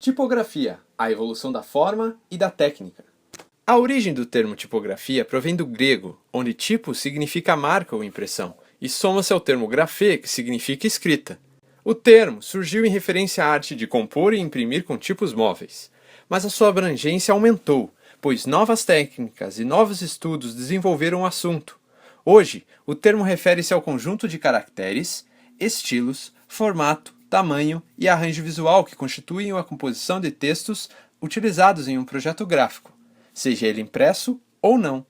Tipografia, a evolução da forma e da técnica. A origem do termo tipografia provém do grego, onde tipo significa marca ou impressão, e soma-se ao termo grafê, que significa escrita. O termo surgiu em referência à arte de compor e imprimir com tipos móveis, mas a sua abrangência aumentou, pois novas técnicas e novos estudos desenvolveram o assunto. Hoje, o termo refere-se ao conjunto de caracteres, estilos, formato, tamanho e arranjo visual que constituem a composição de textos utilizados em um projeto gráfico, seja ele impresso ou não.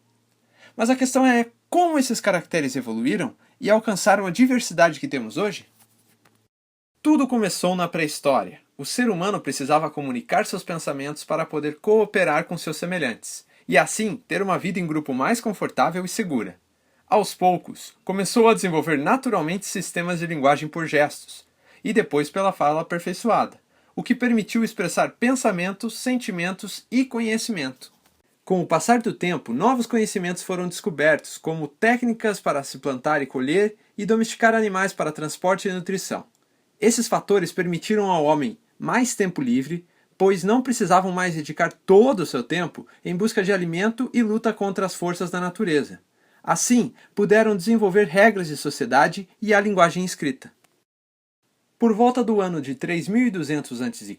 Mas a questão é como esses caracteres evoluíram e alcançaram a diversidade que temos hoje? Tudo começou na pré-história. O ser humano precisava comunicar seus pensamentos para poder cooperar com seus semelhantes, e assim ter uma vida em grupo mais confortável e segura. Aos poucos, começou a desenvolver naturalmente sistemas de linguagem por gestos, e depois pela fala aperfeiçoada, o que permitiu expressar pensamentos, sentimentos e conhecimento. Com o passar do tempo, novos conhecimentos foram descobertos, como técnicas para se plantar e colher e domesticar animais para transporte e nutrição. Esses fatores permitiram ao homem mais tempo livre, pois não precisavam mais dedicar todo o seu tempo em busca de alimento e luta contra as forças da natureza. Assim, puderam desenvolver regras de sociedade e a linguagem escrita. Por volta do ano de 3200 a.C.,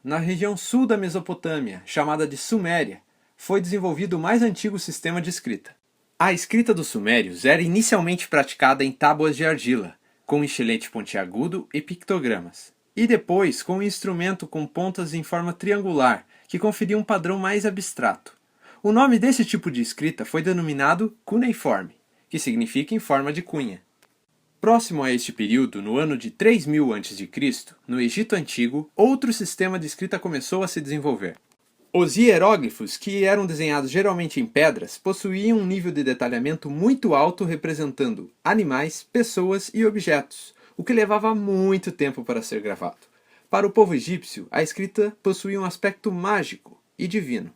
na região sul da Mesopotâmia, chamada de Suméria, foi desenvolvido o mais antigo sistema de escrita. A escrita dos sumérios era inicialmente praticada em tábuas de argila, com estilete pontiagudo e pictogramas, e depois com um instrumento com pontas em forma triangular, que conferia um padrão mais abstrato. O nome desse tipo de escrita foi denominado cuneiforme, que significa em forma de cunha. Próximo a este período, no ano de 3000 a.C., no Egito Antigo, outro sistema de escrita começou a se desenvolver. Os hieróglifos, que eram desenhados geralmente em pedras, possuíam um nível de detalhamento muito alto representando animais, pessoas e objetos, o que levava muito tempo para ser gravado. Para o povo egípcio, a escrita possuía um aspecto mágico e divino.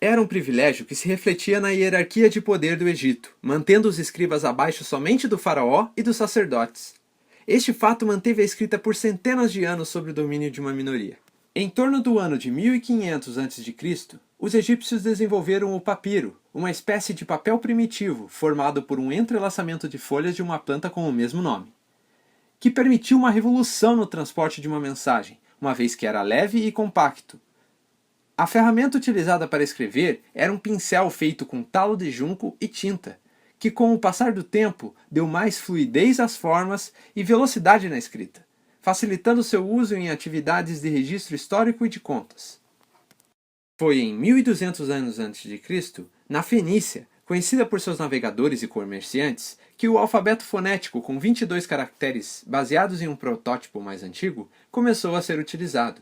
Era um privilégio que se refletia na hierarquia de poder do Egito, mantendo os escribas abaixo somente do faraó e dos sacerdotes. Este fato manteve a escrita por centenas de anos sob o domínio de uma minoria. Em torno do ano de 1500 a.C., os egípcios desenvolveram o papiro, uma espécie de papel primitivo formado por um entrelaçamento de folhas de uma planta com o mesmo nome, que permitiu uma revolução no transporte de uma mensagem, uma vez que era leve e compacto. A ferramenta utilizada para escrever era um pincel feito com talo de junco e tinta, que com o passar do tempo deu mais fluidez às formas e velocidade na escrita, facilitando seu uso em atividades de registro histórico e de contas. Foi em 1200 anos antes de Cristo, na Fenícia, conhecida por seus navegadores e comerciantes, que o alfabeto fonético com 22 caracteres, baseados em um protótipo mais antigo, começou a ser utilizado.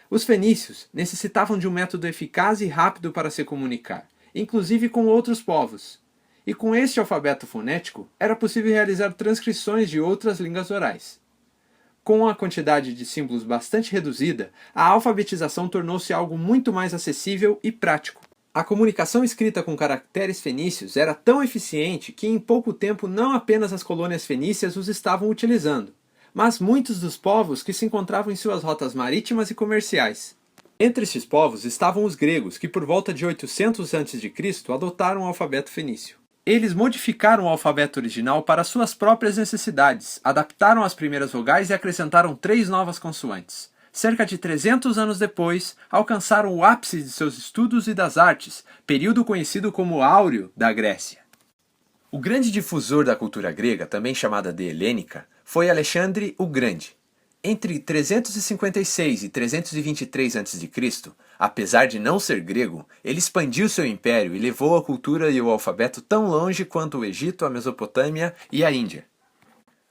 Os fenícios necessitavam de um método eficaz e rápido para se comunicar, inclusive com outros povos. E com este alfabeto fonético, era possível realizar transcrições de outras línguas orais. Com a quantidade de símbolos bastante reduzida, a alfabetização tornou-se algo muito mais acessível e prático. A comunicação escrita com caracteres fenícios era tão eficiente que em pouco tempo não apenas as colônias fenícias os estavam utilizando, mas muitos dos povos que se encontravam em suas rotas marítimas e comerciais. Entre estes povos estavam os gregos, que por volta de 800 a.C. adotaram o alfabeto fenício. Eles modificaram o alfabeto original para suas próprias necessidades, adaptaram as primeiras vogais e acrescentaram 3 novas consoantes. Cerca de 300 anos depois, alcançaram o ápice de seus estudos e das artes, período conhecido como Áureo da Grécia. O grande difusor da cultura grega, também chamada de helênica, foi Alexandre o Grande. Entre 356 e 323 a.C., apesar de não ser grego, ele expandiu seu império e levou a cultura e o alfabeto tão longe quanto o Egito, a Mesopotâmia e a Índia.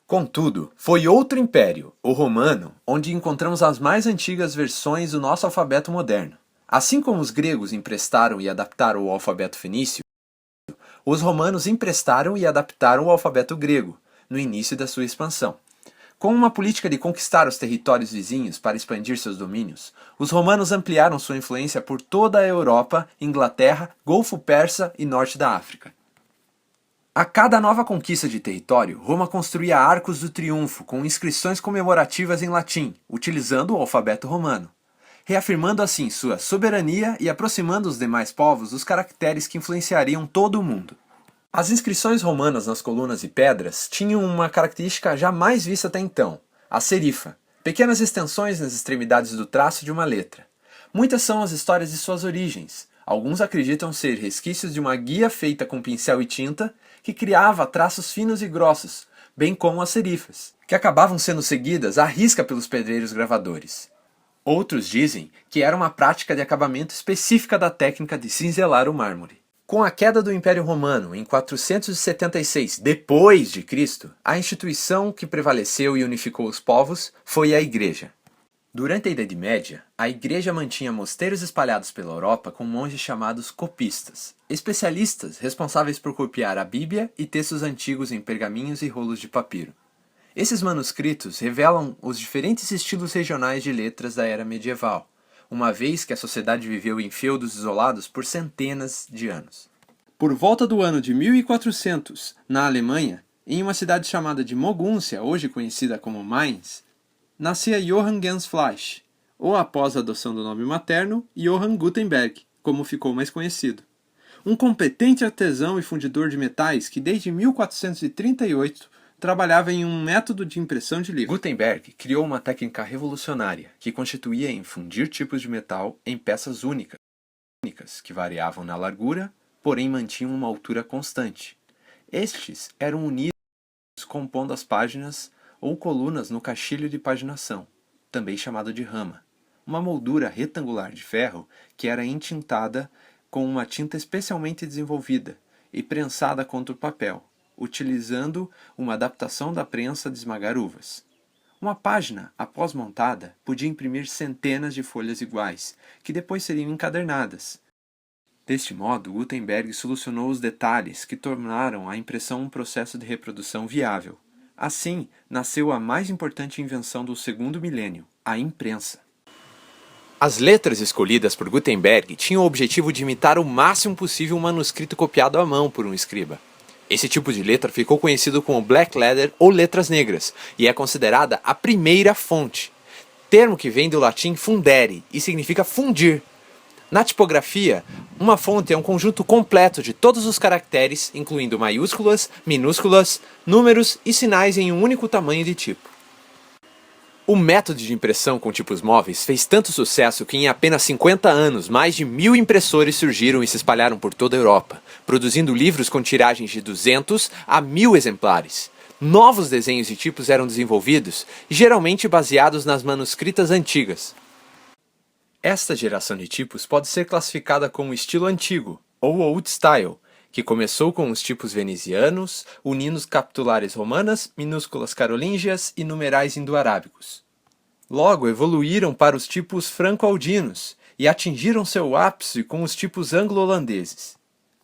Contudo, foi outro império, o romano, onde encontramos as mais antigas versões do nosso alfabeto moderno. Assim como os gregos emprestaram e adaptaram o alfabeto fenício, os romanos emprestaram e adaptaram o alfabeto grego, no início da sua expansão. Com uma política de conquistar os territórios vizinhos para expandir seus domínios, os romanos ampliaram sua influência por toda a Europa, Inglaterra, Golfo Persa e norte da África. A cada nova conquista de território, Roma construía arcos do triunfo com inscrições comemorativas em latim, utilizando o alfabeto romano. reafirmando assim sua soberania e aproximando os demais povos dos caracteres que influenciariam todo o mundo. As inscrições romanas nas colunas e pedras tinham uma característica jamais vista até então, a serifa, pequenas extensões nas extremidades do traço de uma letra. Muitas são as histórias de suas origens. Alguns acreditam ser resquícios de uma guia feita com pincel e tinta que criava traços finos e grossos, bem como as serifas, que acabavam sendo seguidas à risca pelos pedreiros gravadores. Outros dizem que era uma prática de acabamento específica da técnica de cinzelar o mármore. Com a queda do Império Romano em 476 d.C., a instituição que prevaleceu e unificou os povos foi a Igreja. Durante a Idade Média, a Igreja mantinha mosteiros espalhados pela Europa com monges chamados copistas, especialistas responsáveis por copiar a Bíblia e textos antigos em pergaminhos e rolos de papiro. Esses manuscritos revelam os diferentes estilos regionais de letras da era medieval, uma vez que a sociedade viveu em feudos isolados por centenas de anos. Por volta do ano de 1400, na Alemanha, em uma cidade chamada de Mogúncia, hoje conhecida como Mainz, nascia Johann Gans Fleisch, ou após a adoção do nome materno, Johann Gutenberg, como ficou mais conhecido. Um competente artesão e fundidor de metais que desde 1438 trabalhava em um método de impressão de livros. Gutenberg criou uma técnica revolucionária que constituía em fundir tipos de metal em peças únicas, que variavam na largura, porém mantinham uma altura constante. Estes eram unidos compondo as páginas ou colunas no caixilho de paginação, também chamado de rama, uma moldura retangular de ferro que era entintada com uma tinta especialmente desenvolvida e prensada contra o papel, utilizando uma adaptação da prensa de esmagar uvas. Uma página, após montada, podia imprimir centenas de folhas iguais, que depois seriam encadernadas. Deste modo, Gutenberg solucionou os detalhes que tornaram a impressão um processo de reprodução viável. Assim, nasceu a mais importante invenção do segundo milênio, a imprensa. As letras escolhidas por Gutenberg tinham o objetivo de imitar o máximo possível um manuscrito copiado à mão por um escriba. Esse tipo de letra ficou conhecido como black letter ou letras negras, e é considerada a primeira fonte, termo que vem do latim fundere e significa fundir. Na tipografia, uma fonte é um conjunto completo de todos os caracteres, incluindo maiúsculas, minúsculas, números e sinais em um único tamanho de tipo. O método de impressão com tipos móveis fez tanto sucesso que em apenas 50 anos, mais de 1000 impressores surgiram e se espalharam por toda a Europa, produzindo livros com tiragens de 200 a 1000 exemplares. Novos desenhos e tipos eram desenvolvidos, geralmente baseados nas manuscritas antigas. Esta geração de tipos pode ser classificada como estilo antigo, ou Old Style, que começou com os tipos venezianos, unindo capitulares romanas, minúsculas carolíngias e numerais indo-arábicos. Logo evoluíram para os tipos franco-aldinos e atingiram seu ápice com os tipos anglo-holandeses.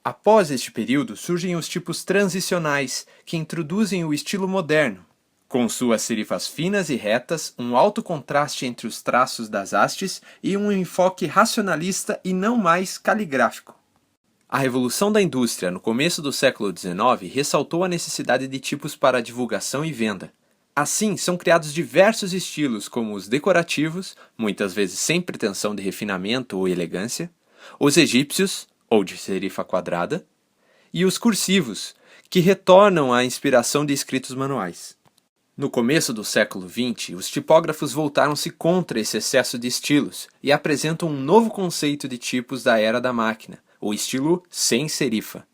Após este período surgem os tipos transicionais, que introduzem o estilo moderno, com suas serifas finas e retas, um alto contraste entre os traços das hastes e um enfoque racionalista e não mais caligráfico. A revolução da indústria no começo do século XIX ressaltou a necessidade de tipos para divulgação e venda. Assim, são criados diversos estilos como os decorativos, muitas vezes sem pretensão de refinamento ou elegância, os egípcios, ou de serifa quadrada, e os cursivos, que retornam à inspiração de escritos manuais. No começo do século XX, os tipógrafos voltaram-se contra esse excesso de estilos e apresentam um novo conceito de tipos da era da máquina, o estilo sem serifa,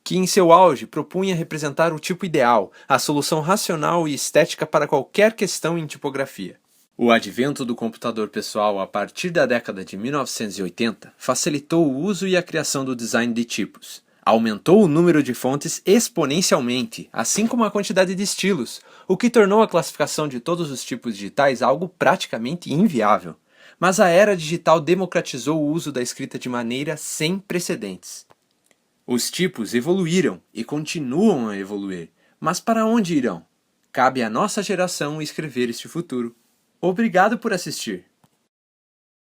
que em seu auge propunha representar o tipo ideal, a solução racional e estética para qualquer questão em tipografia. O advento do computador pessoal a partir da década de 1980 facilitou o uso e a criação do design de tipos. Aumentou o número de fontes exponencialmente, assim como a quantidade de estilos, o que tornou a classificação de todos os tipos digitais algo praticamente inviável. Mas a era digital democratizou o uso da escrita de maneira sem precedentes. Os tipos evoluíram e continuam a evoluir, mas para onde irão? Cabe à nossa geração escrever este futuro. Obrigado por assistir!